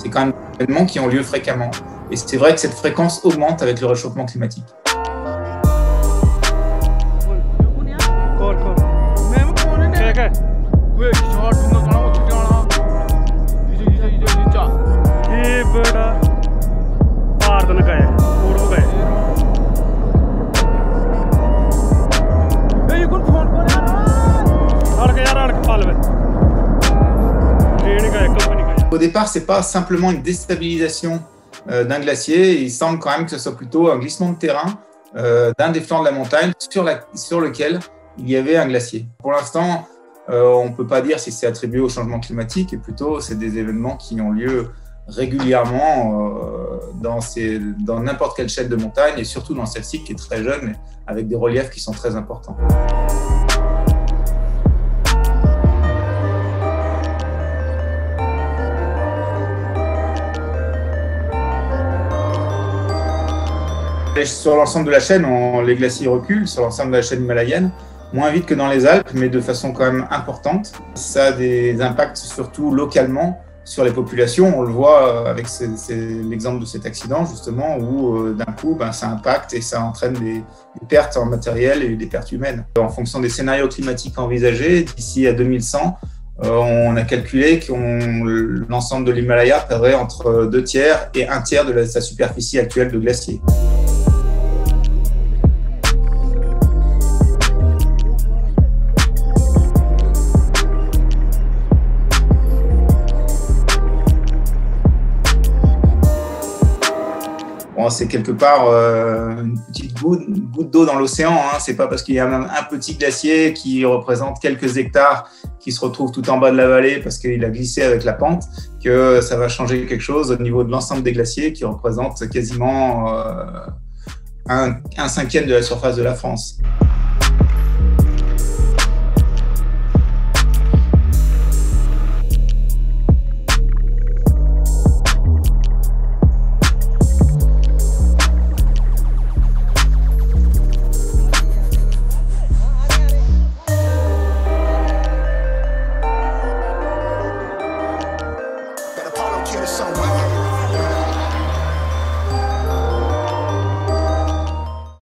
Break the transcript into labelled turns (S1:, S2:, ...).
S1: C'est quand même des événements qui ont lieu fréquemment. Et c'est vrai que cette fréquence augmente avec le réchauffement climatique. Au départ, ce n'est pas simplement une déstabilisation d'un glacier, il semble quand même que ce soit plutôt un glissement de terrain d'un des flancs de la montagne sur lequel il y avait un glacier. Pour l'instant, on ne peut pas dire si c'est attribué au changement climatique, et plutôt c'est des événements qui ont lieu régulièrement dans n'importe quelle chaîne de montagne, et surtout dans celle-ci qui est très jeune, avec des reliefs qui sont très importants. Sur l'ensemble de la chaîne, les glaciers reculent, sur l'ensemble de la chaîne himalayenne, moins vite que dans les Alpes, mais de façon quand même importante. Ça a des impacts surtout localement sur les populations. On le voit avec l'exemple de cet accident, justement, où d'un coup, ça impacte et ça entraîne des pertes en matériel et des pertes humaines. En fonction des scénarios climatiques envisagés, d'ici à 2100, on a calculé que l'ensemble de l'Himalaya perdrait entre 2/3 et 1/3 de sa superficie actuelle de glacier. Bon, c'est quelque part une petite goutte d'eau dans l'océan. C'est pas parce qu'il y a un petit glacier qui représente quelques hectares qui se retrouve tout en bas de la vallée parce qu'il a glissé avec la pente que ça va changer quelque chose au niveau de l'ensemble des glaciers qui représentent quasiment un cinquième de la surface de la France.